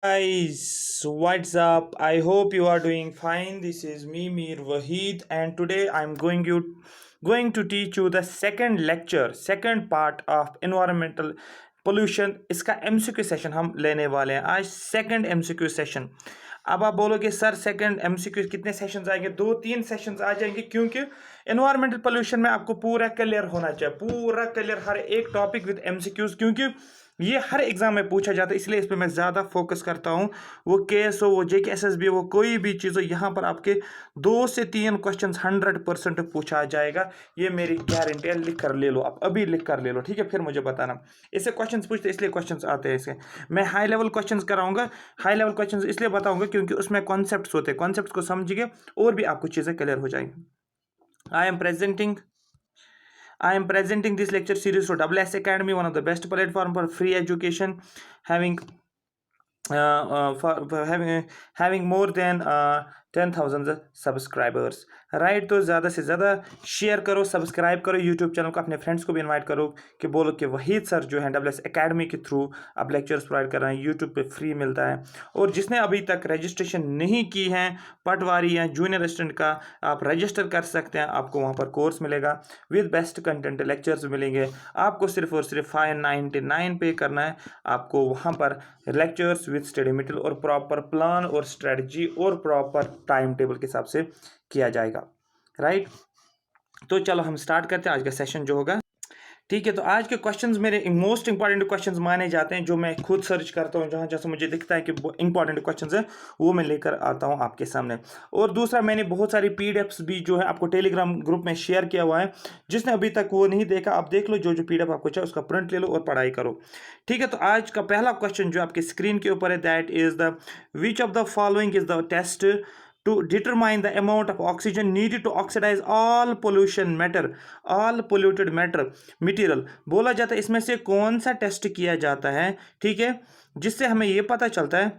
Guys, what's up? I hope you are doing fine. This is me, Mir Wahid, and today I'm going to teach you the second lecture, second part of environmental pollution. इसका MCQ session हम लेने वाले हैं आज second MCQ session. अब आप बोलोगे sir second MCQ कितने सेशंस आएंगे? दो तीन सेशंस आ जाएंगे क्योंकि एनवायरमेंटल पोल्यूशन में आपको पूरा क्लियर होना चाहिए, पूरा क्लियर हर एक टॉपिक विद MCQs, क्योंकि ये हर एग्जाम में पूछा जाता है, इसलिए इस पर मैं ज़्यादा फोकस करता हूँ। वो केस हो, वो JK SSB हो, कोई भी चीज़ हो, यहाँ पर आपके 2 से 3 क्वेश्चन 100% पूछा जाएगा। ये मेरी गारंटी है, लिख कर ले लो, आप अभी लिख कर ले लो, ठीक है? फिर मुझे बताना। इससे क्वेश्चन पूछते इसलिए क्वेश्चन आते हैं इसके। मैं हाई लेवल क्वेश्चन कराऊंगा, हाई लेवल क्वेश्चन इसलिए बताऊंगा क्योंकि उसमें कॉन्सेप्ट होते हैं, कॉन्सेप्ट को समझिए और भी आपको चीज़ें क्लियर हो जाएंगी। I am presenting this lecture series to WS Academy, one of the best platform for free education, having having more than 10,000 subscribers. Right, तो ज़्यादा से ज़्यादा शेयर करो, सब्सक्राइब करो यूट्यूब चैनल को, अपने फ्रेंड्स को भी इनवाइट करो कि बोलो कि वहीद सर जो है WS Academy के थ्रू आप लेक्चर्स प्रोवाइड कर रहे हैं, यूट्यूब पे फ्री मिलता है। और जिसने अभी तक रजिस्ट्रेशन नहीं की है पटवारी या जूनियर असिस्टेंट का, आप रजिस्टर कर सकते हैं, आपको वहाँ पर कोर्स मिलेगा विद बेस्ट कंटेंट, लेक्चर्स मिलेंगे। आपको सिर्फ और सिर्फ 599 पे करना है, आपको वहाँ पर लेक्चर्स विद स्टडी मटेरियल और प्रॉपर प्लान और स्ट्रेटजी और प्रॉपर टाइम टेबल के हिसाब से किया जाएगा। राइट, तो चलो हम स्टार्ट करते हैं आज का सेशन जो होगा। ठीक है, तो आज के क्वेश्चंस मेरे मोस्ट इंपॉर्टेंट क्वेश्चंस माने जाते हैं, जो मैं खुद सर्च करता हूं, जहां जैसे मुझे दिखता है कि इंपॉर्टेंट क्वेश्चंस हैं वो मैं लेकर आता हूं आपके सामने। और दूसरा, मैंने बहुत सारी PDFs भी जो है आपको टेलीग्राम ग्रुप में शेयर किया हुआ है, जिसने अभी तक वो नहीं देखा आप देख लो, जो जो PDF आपको चाहिए उसका प्रिंट ले लो और पढ़ाई करो। ठीक है, तो आज का पहला क्वेश्चन जो आपके स्क्रीन के ऊपर है, that is the which of the following is the test to determine the amount of oxygen needed to oxidize all pollution matter, all polluted matter material। बोला जाता है इसमें से कौन सा टेस्ट किया जाता है, ठीक है, जिससे हमें यह पता चलता है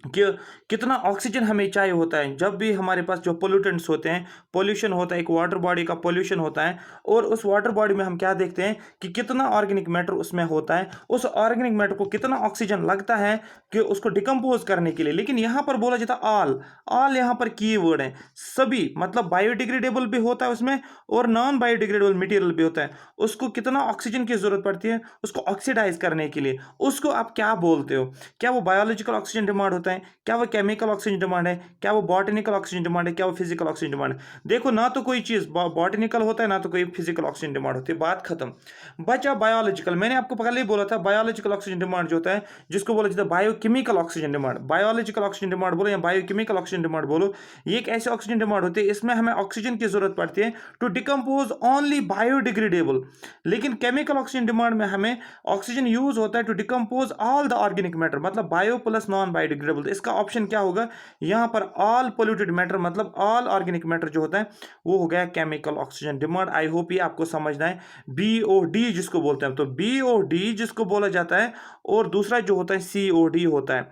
कि कितना ऑक्सीजन हमें चाहिए होता है जब भी हमारे पास जो पोल्यूटेंट्स होते हैं, पोल्यूशन होता है, एक वाटर बॉडी का पोल्यूशन होता है, और उस वाटर बॉडी में हम क्या देखते हैं कि कितना ऑर्गेनिक मैटर उसमें होता है, उस ऑर्गेनिक मैटर को कितना ऑक्सीजन लगता है कि उसको डिकम्पोज करने के लिए। लेकिन यहाँ पर बोला जाता है ऑल, ऑल यहाँ पर की वर्ड है, सभी, मतलब बायोडिग्रेडेबल भी होता है उसमें और नॉन बायोडिग्रेडेबल मटेरियल भी होता है। उसको कितना ऑक्सीजन की जरूरत पड़ती है उसको ऑक्सीडाइज करने के लिए, उसको आप क्या बोलते हो? क्या वो बायोलॉजिकल ऑक्सीजन डिमांड होता है, क्या वो केमिकल ऑक्सीजन डिमांड है, क्या वो बॉटनिकल ऑक्सीजन डिमांड है, क्या वो फिजिकल ऑक्सीजन डिमांड है? देखो, ना तो कोई चीज बॉटनिकल होता है ना तो कोई फिजिकल ऑक्सीजन डिमांड होती है, बात खत्म। बचा बायोलॉजिकल। मैंने आपको पहले ही बोला था बायोलॉजिकल ऑक्सीजन डिमांड जो होता है, जिसको बोला जाता है biochemical oxygen demand, biological oxygen demand बोलो या बायोकेमिकल ऑक्सीजन डिमांड बोलो, ये एक ऐसे ऑक्सीजन डिमांड होती है इसमें हमें ऑक्सीजन की जरूरत पड़ती है टू डिकम्पोज ओनली बायोडिग्रेडेबल। लेकिन केमिकल ऑक्सीजन डिमांड में हमें ऑक्सीजन यूज होता है to decompose all the organic matter, मतलब बायो प्लस नॉन बायोडिग्रेडेबल। इसका ऑप्शन क्या होगा यहां पर? ऑल पोल्यूटेड मैटर, मतलब ऑल ऑर्गेनिक मैटर जो होता है वो हो गया chemical oxygen demand. I hope ये आपको समझना है। BOD जिसको बोलते हैं, तो BOD जिसको बोला जाता है, और दूसरा जो होता है COD होता है।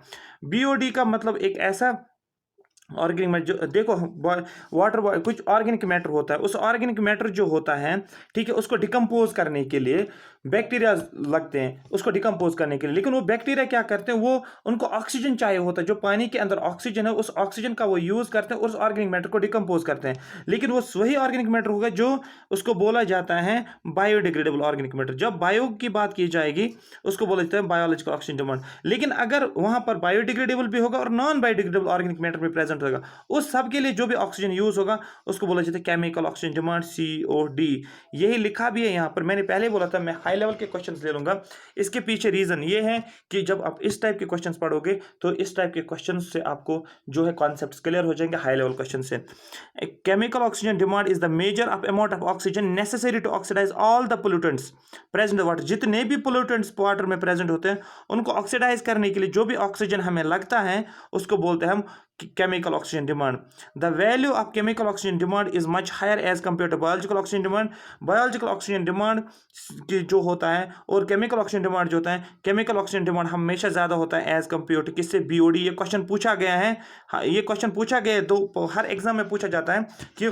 BOD का मतलब एक ऐसा ऑर्गेनिक मैटर, जो देखो वाटर कुछ ऑर्गेनिक मैटर होता है, उस ऑर्गेनिक मैटर जो होता है, ठीक है, उसको डिकम्पोज करने के लिए बैक्टीरिया लगते हैं उसको डिकम्पोज करने के लिए। लेकिन वो बैक्टीरिया क्या करते हैं, वो उनको ऑक्सीजन चाहिए होता है, जो पानी के अंदर ऑक्सीजन है उस ऑक्सीजन का वो यूज करते हैं, उस ऑर्गेनिक मैटर को डिकम्पोज करते हैं। लेकिन वो वही ऑर्गेनिक मैटर होगा जो उसको बोला जाता है बायोडिग्रेडेबल ऑर्गेनिक मैटर। जब बायो की बात की जाएगी उसको बोला जाता है बायोलॉजिकल ऑक्सीजन डिमांड। लेकिन अगर वहां पर बायोडिग्रेडेबल भी होगा और नॉन बायोडिग्रेडेबल ऑर्गेनिक मैटर भी प्रेजेंट होगा, उस सब के लिए जो भी ऑक्सीजन यूज होगा उसको बोला जाता है केमिकल ऑक्सीजन डिमांड, COD। यही लिखा भी है यहाँ पर, मैंने पहले बोला था मैं हाई लेवल के क्वेश्चंस ले लूंगा। इसके पीछे रीजन ये है कि जब आप इस टाइप के क्वेश्चंस पढ़ोगे तो इस टाइप के क्वेश्चंस से आपको जो है कॉन्सेप्ट्स क्लियर हो जाएंगे हाई लेवल क्वेश्चन से। Chemical oxygen demand is the measure of amount of oxygen necessary to oxidise all the pollutants present water. जितने भी पोल्यूटेंट्स वाटर में प्रेजेंट होते हैं उनको ऑक्सीडाइज करने के लिए जो भी ऑक्सीजन हमें लगता है उसको बोलते हैं हम chemical oxygen demand. The value of chemical oxygen demand is much higher as compared to biological oxygen demand. Biological oxygen demand की जो होता है और chemical oxygen demand जो होता है, chemical oxygen demand हमेशा ज़्यादा होता है as compared to किससे? BOD। ये क्वेश्चन पूछा गया है, हाँ, ये क्वेश्चन पूछा गया है, दो हर एग्जाम में पूछा जाता है कि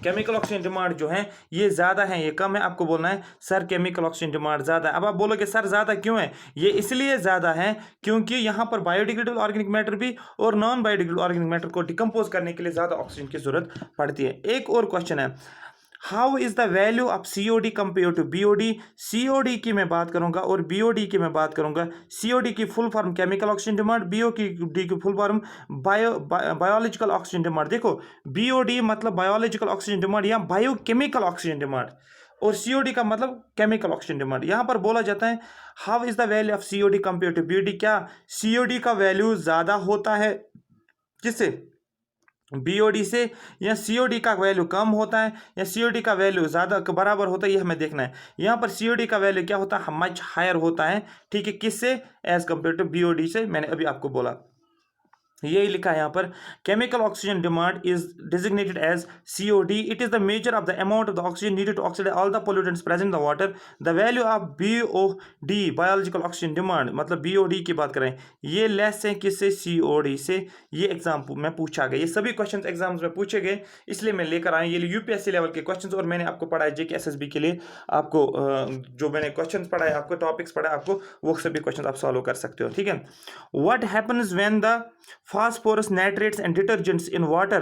केमिकल ऑक्सीजन डिमांड जो है ये ज़्यादा है, ये कम है, आपको बोलना है सर केमिकल ऑक्सीजन डिमांड ज़्यादा है। अब आप बोलोगे सर ज़्यादा क्यों है, ये इसलिए ज़्यादा है क्योंकि यहाँ पर बायोडिग्रेडेबल ऑर्गेनिक मैटर भी और नॉन बायोडिग्रेडेबल ऑर्गेनिक मैटर को डिकम्पोज करने के लिए ज़्यादा ऑक्सीजन की जरूरत पड़ती है। एक और क्वेश्चन है, how is the value of COD compare to BOD। COD की मैं बात करूंगा और BOD की मैं बात करूंगा। COD की full form chemical oxygen demand, BOD की full form biological oxygen demand. देखो BOD मतलब बायोलॉजिकल ऑक्सीजन डिमांड या बायोकेमिकल ऑक्सीजन डिमांड, और COD का मतलब केमिकल ऑक्सीजन डिमांड। यहाँ पर बोला जाता है how is the value of COD compare to BOD, क्या COD का वैल्यू ज़्यादा होता है किससे, BOD से, या COD का वैल्यू कम होता है, या COD का वैल्यू ज़्यादा बराबर होता है, ये हमें देखना है। यहाँ पर COD का वैल्यू क्या होता है, मच हायर होता है, ठीक है, किससे, एज कंपेयर टू BOD से। मैंने अभी आपको बोला, यही लिखा है यहाँ पर, chemical oxygen demand is designated as COD। It is the measure of the amount of the oxygen needed to oxidise all the pollutants present in the water. The value of BOD biological oxygen demand, मतलब BOD की बात करें, ये less है किससे, COD से। ये exam में पूछा गया, ये सभी क्वेश्चन एग्जाम्स में पूछे गए, इसलिए मैं लेकर आया ये UPSC लेवल के क्वेश्चन। और मैंने आपको पढ़ाया JK SSB के लिए, आपको जो मैंने क्वेश्चन पढ़ाए, आपको टॉपिक्स पढ़ाए, आपको वो सभी क्वेश्चन आप सॉल्व कर सकते हो, ठीक है। What happens when the phosphorus, nitrates and detergents in water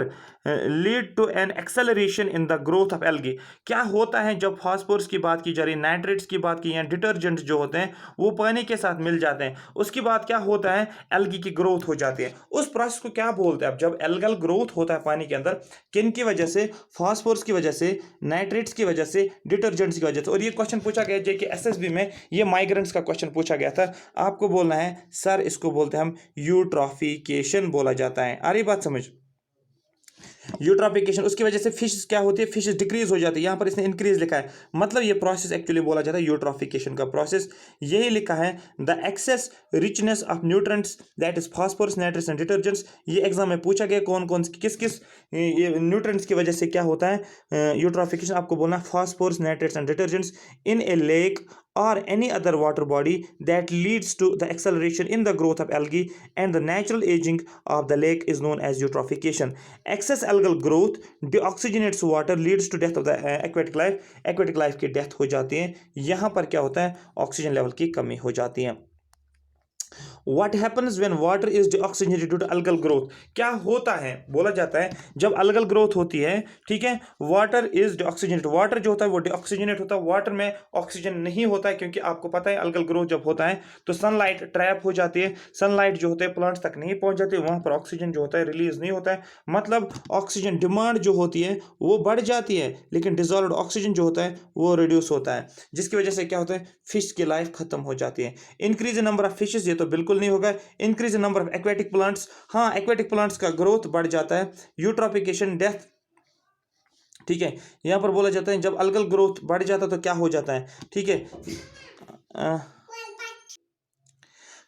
lead to an acceleration in the growth of algae। क्या होता है जब फास्फोरस की बात की जा रही है, नाइट्रेट्स की बात की, या डिटर्जेंट्स जो होते हैं वो पानी के साथ मिल जाते हैं, उसके बाद क्या होता है, एल्गी की ग्रोथ हो जाती है। उस प्रोसेस को क्या बोलते हैं, अब जब एल्गल ग्रोथ होता है पानी के अंदर, किन की वजह से, फास्फोरस की वजह से, नाइट्रेट्स की वजह से, डिटर्जेंट्स की वजह से। और ये क्वेश्चन पूछा गया JK SSB में, ये माइग्रेंट्स का क्वेश्चन पूछा गया था। आपको बोलना है सर इसको बोलते हैं हम यूट्रॉफिकेशन बोला जाता है। आ रही बात समझ, यूट्रॉफिकेशन, उसकी वजह से फिश क्या होती है, फिश डिक्रीज हो जाती है। यहाँ पर इसने इंक्रीज लिखा है, मतलब ये प्रोसेस एक्चुअली बोला जाता है यूट्रॉफिकेशन का प्रोसेस। यही लिखा है the excess richness of nutrients that is phosphorus, nitrates and detergents. ये एग्जाम में पूछा गया कौन कौन किस किस ये न्यूट्रेंट्स की वजह से क्या होता है यूट्रॉफिकेशन। आपको बोलना phosphorus, nitrates and detergents in A lake or any other water body that leads to the acceleration in the growth of algae, and the natural aging of the lake is known as eutrophication। excess algal growth deoxygenates water, leads to death of the aquatic life। aquatic life की death हो जाती है, यहाँ पर क्या होता है, oxygen level की कमी हो जाती है। What happens when water is deoxygenated due to algal growth। क्या होता है, बोला जाता है जब algal growth होती है, ठीक है, water is deoxygenated, वाटर जो होता है वो डिऑक्सीजनेट होता है, वाटर में ऑक्सीजन नहीं होता है, क्योंकि आपको पता है algal growth जब होता है तो सनलाइट ट्रैप हो जाती है, सनलाइट जो होते हैं प्लांट्स तक नहीं पहुंच जाती, वहां पर ऑक्सीजन जो होता है रिलीज नहीं होता है, मतलब ऑक्सीजन डिमांड जो होती है वो बढ़ जाती है, लेकिन डिजॉल्व्ड ऑक्सीजन जो होता है वो रिड्यूस होता है, जिसकी वजह से क्या होता है, फिश की लाइफ खत्म हो जाती है। Increase in number of fishes, ये तो बिल्कुल नहीं होगा। Increase in number of aquatic plants, हाँ एक्वेटिक प्लांट्स का ग्रोथ बढ़ जाता है। यूट्रॉफिकेशन, डेथ, ठीक है, यहां पर बोला जाता है जब अलगल ग्रोथ बढ़ जाता है तो क्या हो जाता है, ठीक है,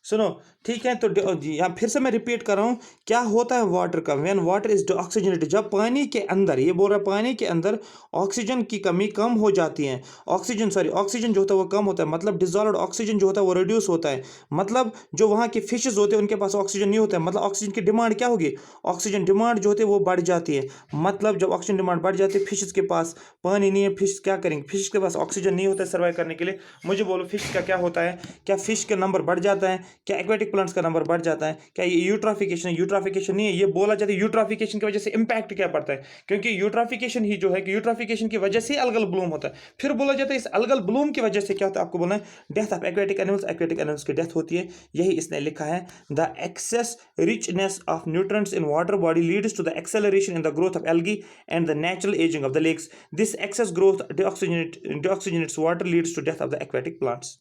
सुनो, ठीक है। तो यहाँ फिर से मैं रिपीट कर रहा हूँ, क्या होता है वाटर का, व्हेन वाटर इज डिऑक्सीजनेटेड, जब पानी के अंदर, ये बोल रहा है पानी के अंदर ऑक्सीजन की कमी कम हो जाती है, ऑक्सीजन जो होता है वो कम होता है, मतलब डिजॉल्व्ड ऑक्सीजन जो होता है वो रिड्यूस होता है, मतलब जो वहाँ के फिशेज होते हैं उनके पास ऑक्सीजन नहीं होता है, मतलब ऑक्सीजन की डिमांड क्या होगी, ऑक्सीजन डिमांड जो होती है वो बढ़ जाती है, मतलब जब ऑक्सीजन डिमांड बढ़ जाती है, फिशेज के पास पानी नहीं है, फिश क्या करेंगे, फिश के पास ऑक्सीजन नहीं होता है सर्वाइव करने के लिए। मुझे बोलो फिश का क्या होता है, क्या फिश का नंबर बढ़ जाता है, क्या एक्वेटिक प्लांट्स का नंबर बढ़ जाता है, क्या ये यूट्रॉफिकेशन है, यूट्रॉफिकेशन नहीं है। ये बोला जाता है यूट्रॉफिकेशन की वजह से इंपैक्ट क्या पड़ता है, क्योंकि यूट्रॉफिकेशन ही जो है कि यूट्रॉफिकेशन की वजह से अलगल ब्लूम होता है। फिर बोला जाता है इस अलगल ब्लूम की वजह से क्या होता है, आपको बोलना है death of aquatic animals, aquatic animals की डेथ होती है। यही इसने लिखा है the excess richness of nutrients in water body leads to the acceleration in the growth of algae and the natural ageing of the lakes. This excess growth deoxygenates water leads to death of the aquatic plants।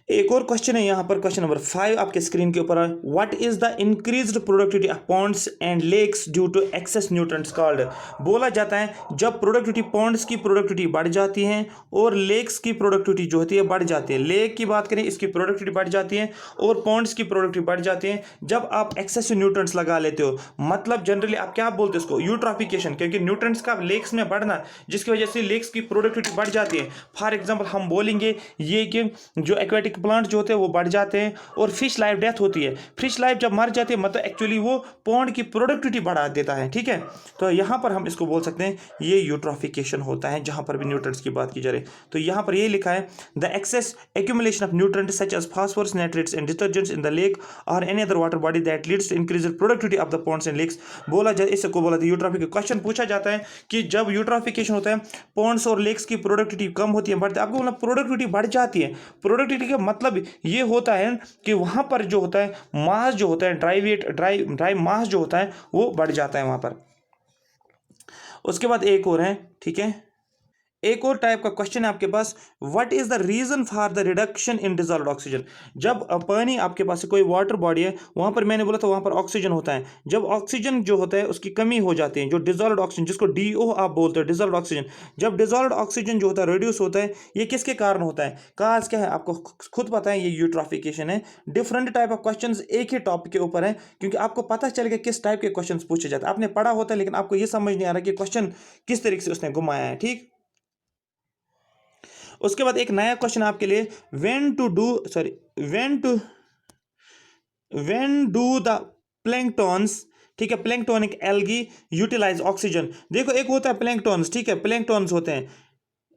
एक और question है यहाँ पर, question number 5 आपके screen के ऊपर है, what is the increased productivity of ponds and lakes due to excess nutrients called. बोला जाता है जब प्रोडक्टिविटी, पॉन्ड्स की प्रोडक्टिविटी बढ़ जाती है और लेक्स की प्रोडक्टिविटी जो होती है बढ़ जाती है। लेक की बात करें, इसकी प्रोडक्टिविटी बढ़ जाती है और पॉन्ड्स की प्रोडक्टिविटी बढ़ जाती है जब आप एक्सेसिव न्यूट्रिएंट्स लगा लेते हो, मतलब जनरली आप क्या बोलते हो इसको, यूट्रॉफिकेशन, क्योंकि न्यूट्रिएंट्स का लेक्स में बढ़ना जिसकी वजह से लेक्स की प्रोडक्टिविटी बढ़ जाती है। फॉर एग्जाम्पल हम बोलेंगे ये कि जो एक्वेटिक प्लांट जो होते हैं वो बढ़ जाते हैं और फिश लाइफ डेथ होती है। फिश लाइफ जब मर जाती है मतलब एक्चुअली वो पॉन्ड की प्रोडक्टिविटी बढ़ा देता है, ठीक है। तो यहाँ पर हम इसको बोल सकते हैं ये यूट्रोफिकेशन होता है, जहाँ पर भी न्यूट्रेंट्स की बात की जा रही है। तो यहाँ पर ये लिखा है the excess accumulation of nutrients such as phosphorus, nitrates and detergents in the lake और any other water body that leads to increase productivity of the ponds and lakes. बोला जाए इसको बोला यूट्रोफिक क्वेश्चन पूछा जाता है कि जब यूट्रोफिकेशन होता है पॉन्ड्स और लेक्स की प्रोडक्टिविटी कम होती है, बढ़ती है, आपको बोला प्रोडक्टिविटी बढ़ जाती है। प्रोडक्टिविटी का मतलब ये होता है कि वहाँ पर जो होता है मास जो होता है ड्राई मास जो होता है वो बढ़ जाता है वहाँ पर। उसके बाद एक और है, ठीक है, एक और टाइप का क्वेश्चन है आपके पास, what is the reason for the reduction in dissolved oxygen. जब पानी आपके पास कोई वाटर बॉडी है वहां पर मैंने बोला था वहां पर ऑक्सीजन होता है, जब ऑक्सीजन जो होता है उसकी कमी हो जाती है, जो डिजॉल्व्ड ऑक्सीजन जिसको DO आप बोलते हो डिजॉल्व्ड ऑक्सीजन, जब डिजॉल्व्ड ऑक्सीजन जो होता है रिड्यूस होता है, ये किसके कारण होता है, काज क्या है आपको खुद पता है, ये यूट्रोफिकेशन है। डिफरेंट टाइप ऑफ क्वेश्चन एक ही टॉपिक के ऊपर है क्योंकि आपको पता चलेगा किस टाइप के क्वेश्चन पूछे जाते हैं। आपने पढ़ा होता है लेकिन आपको ये समझ नहीं आ रहा कि क्वेश्चन किस तरीके से उसने घुमाया है, ठीक। उसके बाद एक नया क्वेश्चन आपके लिए, व्हेन डू द प्लैंक्टॉन्स, ठीक है, प्लैंक्टोनिक एल्गी यूटिलाइज ऑक्सीजन। देखो एक होता है प्लैंक्टॉन्स, ठीक है, प्लैंक्टॉन्स होते हैं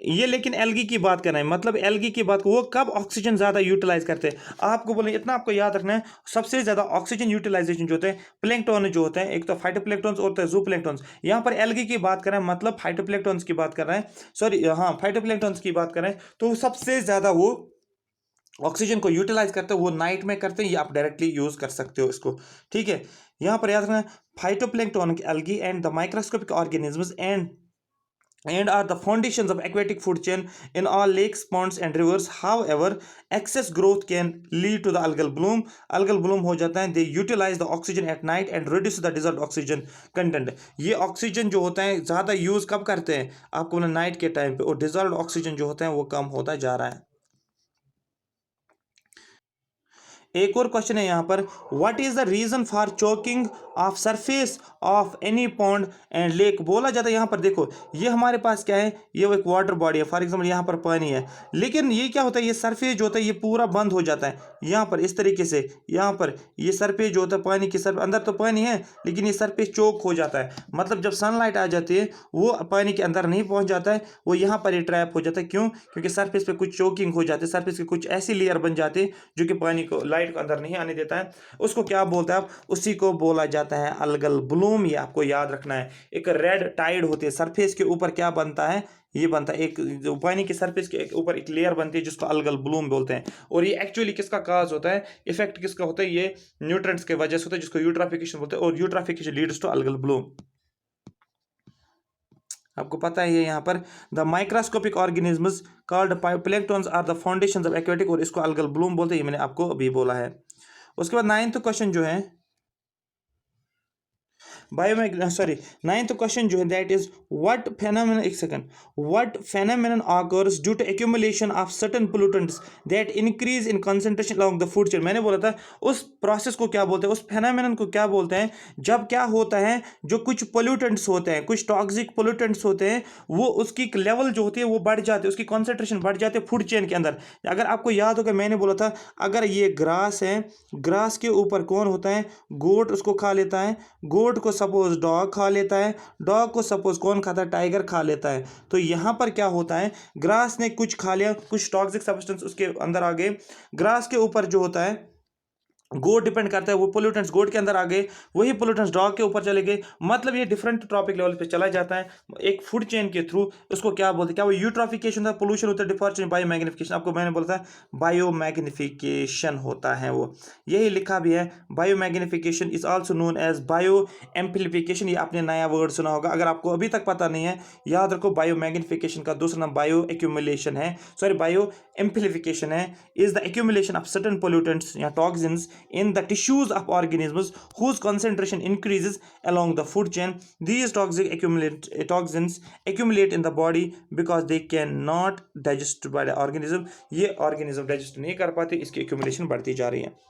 ये, लेकिन एल्गी की बात कर रहे हैं, मतलब एल्गी की बात, वो कब ऑक्सीजन ज्यादा यूटिलाइज करते हैं। आपको बोले इतना आपको याद रखना है, सबसे ज्यादा ऑक्सीजन यूटिलाइजेशन जो होते हैं प्लैंक्टन जो होते हैं, एक तो फाइटोप्लैंक्टन्स और तो जूप्लैंक्टन्स। यहाँ पर एल्गी की बात कर रहे हैं मतलब फाइटोप्लैंक्टन्स की बात कर रहे हैं, सॉरी हाँ फाइटोप्लैंक्टन्स की बात कर रहे हैं। तो सबसे ज्यादा वो ऑक्सीजन को यूटिलाइज करते हैं, वो नाइट में करते हैं, ये आप डायरेक्टली यूज कर सकते हो इसको, ठीक है। यहाँ पर याद रखना है phytoplanktonic algae and the microscopic organisms and are the foundations of aquatic food chain in all lakes, ponds and rivers. However, excess growth can lead to the algal bloom. Algal bloom हो जाता है, they utilize the oxygen at night and reduce the dissolved oxygen content. ये oxygen जो होता है ज़्यादा use कब करते हैं आपको बोला नाइट के टाइम पे, और डिजॉल्व्ड ऑक्सीजन जो होता है वो कम होता जा रहा है। एक और क्वेश्चन है यहाँ पर, what is the reason for choking of surface of any pond and lake. बोला जाता है यहाँ पर देखो ये हमारे पास क्या है, ये एक वाटर बॉडी है, फॉर एग्जांपल यहाँ पर पानी है, लेकिन ये क्या होता है, ये सरफेस जो होता है ये पूरा बंद हो जाता है यहाँ पर इस तरीके से, यहाँ पर ये सरफेस जो होता है पानी की सर अंदर तो पानी है लेकिन ये सरफेस चोक हो जाता है, मतलब जब सनलाइट आ जाती है वो पानी के अंदर नहीं पहुँच जाता है, वो यहाँ पर ये ट्रैप हो जाता है। क्यों? क्योंकि सरफेस पे कुछ चोकिंग हो जाती है, सरफेस के कुछ ऐसी लेयर बन जाती है जो कि पानी को लाइट को अंदर नहीं आने देता है। उसको क्या बोलते हैं आप, उसी को बोला जाता है अलगल ब्लूम। ये आपको याद रखना है। एक रेड टाइड होती है, सरफेस के ऊपर क्या बनता है, ये बनता है एक जो पानी की सरफेस के ऊपर एक लेयर बनती है जिसको अलगल ब्लूम बोलते हैं। और ये एक्चुअली किसका काज होता है, इफेक्ट किसका होता है, ये न्यूट्रेंट्स के वजह से होता है जिसको यूट्रोफिकेशन बोलते हैं, और eutrophication leads to algal bloom. आपको पता है यहाँ पर the microscopic organisms called planktons are the foundations of aquatic, और इसको अलगल ब्लूम बोलते हैं, ये मैंने आपको अभी बोला है। उसके बाद 9th क्वेश्चन जो है नाइन्थ क्वेश्चन जो है दैट इज व्हाट फेनोमेनन, एक second, what phenomenon occurs due to accumulation of certain pollutants that increase in concentration along the food chain. मैंने बोला था उस प्रोसेस को क्या बोलते हैं, उस फेनोमेनन को क्या बोलते हैं, जब क्या होता है जो कुछ पोल्यूटेंट्स होते हैं, कुछ टॉक्सिक पोल्यूटेंट्स होते हैं, वो उसकी लेवल जो होती है वो बढ़ जाती है, उसकी कॉन्सेंट्रेशन बढ़ जाती है फूड चेन के अंदर। अगर आपको याद होगा मैंने बोला था अगर ये ग्रास है, ग्रास के ऊपर कौन होता है, गोट उसको खा लेता है, गोट को सपोज डॉग खा लेता है, डॉग को सपोज कौन खाता है, टाइगर खा लेता है। तो यहां पर क्या होता है, ग्रास ने कुछ खा लिया, कुछ टॉक्सिक सब्सटेंस उसके अंदर आ गए, ग्रास के ऊपर जो होता है गोट डिपेंड करता है, वो पोल्यूटेंट्स गोट के अंदर आ गए, वही पोल्यूटेंट्स डॉग के ऊपर चले गए, मतलब ये डिफरेंट ट्रॉपिक लेवल पे चला जाता है एक फूड चेन के थ्रू। उसको क्या बोलते हैं, क्या वो यूट्रोफिकेशन होता है, पोल्यूशन होता है, डिफॉरेस्टेशन, बायोमैग्निफिकेशन। आपको मैंने बोला था बायोमैग्निफिकेशन होता है वो, यही लिखा भी है। Biomagnification is also known as bio amplification. ये आपने नया वर्ड सुना होगा, अगर आपको अभी तक पता नहीं है याद रखो, बायोमैग्निफिकेशन का दूसरा नाम बायो एक्यूमुलेशन है, सॉरी बायो एम्प्लीफिकेशन है। Is the accumulation of certain pollutants या toxins in the tissues of organisms whose concentration increases along the food chain. These toxins accumulate in the body because they cannot digest by the organism. ये organism digest नहीं कर पाते, इसकी accumulation बढ़ती जा रही है।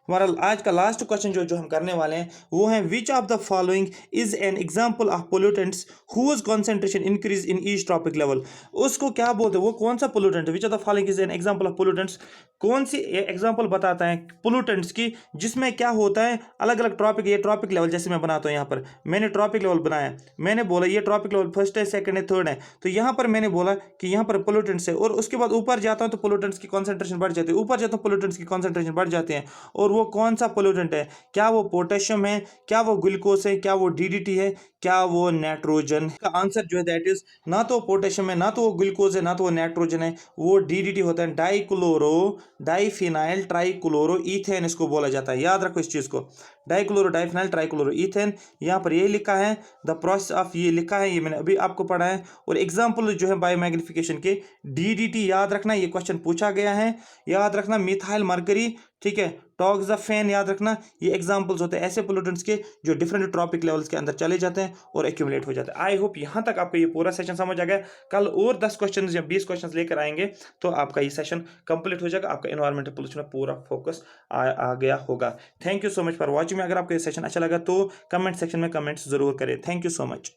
हमारा आज का लास्ट क्वेश्चन जो हम करने वाले हैं वो है which of the following is an example of pollutants whose concentration increase in each trophic level. उसको क्या बोलते हैं, वो कौन सा पोल्यूटेंट है, which of the following is an example of pollutants कौन सी एग्जांपल बताता है पोल्यूटेंट्स की जिसमें क्या होता है, अलग अलग ट्रॉपिक, ये ट्रॉपिक लेवल जैसे मैं बनाता हूँ, यहाँ पर मैंने ट्रॉपिक लेवल बनाया, मैंने बोला ये ट्रॉपिक लेवल फर्स्ट है, सेकंड है, थर्ड है, तो यहाँ पर मैंने बोला कि यहाँ पर पोल्यूटेंट्स है, और उसके बाद ऊपर जाता हूँ तो पोल्यूटेंट्स की कॉन्सेंट्रेशन बढ़ जाती है, ऊपर जाता हूँ पोल्यूटेंट्स की कॉन्सेंट्रेशन बढ़ जाती है। और वो कौन सा पोल्यूटेंट है, क्या वो पोटेशियम है, क्या वो ग्लूकोज है, क्या वो डीडीटी है, क्या वो नाइट्रोजन? का आंसर जो है दैट इज ना तो पोटेशियम है, ना तो वो ग्लूकोज है, ना तो वो नाइट्रोजन है, वो डीडीटी होता है, डाइफिनाइल ट्राइक्लोरो इथेन इसको बोला जाता है। याद रखो इस चीज को, डाइफिनाइल ट्राइक्लोरो इथेन। यहाँ पर ये लिखा है द प्रोसेस ऑफ, ये लिखा है, ये मैंने अभी आपको पढ़ा है। और एग्जाम्पल जो है बायोमैग्निफिकेशन के, डीडीटी याद रखना, ये क्वेश्चन पूछा गया है, याद रखना। मिथाइल मरकरी, ठीक है, टॉक्साफेन याद रखना। ये एग्जांपल्स होते हैं ऐसे पोल्यूटेंट्स के जो डिफरेंट ट्रॉपिक लेवल्स के अंदर चले जाते हैं और एक्यूमुलेट हो जाते हैं। आई होप यहाँ तक आपको ये पूरा सेशन समझ आ गया। कल और 10 क्वेश्चन या 20 क्वेश्चन लेकर आएंगे तो आपका ये सेशन कंप्लीट हो जाएगा, आपका एनवायरमेंटल पोल्यूशन में पूरा फोकस आ गया होगा। Thank you so much for watching. अगर आपको ये सेशन अच्छा लगा तो कमेंट सेक्शन में कमेंट्स जरूर करें। Thank you so much.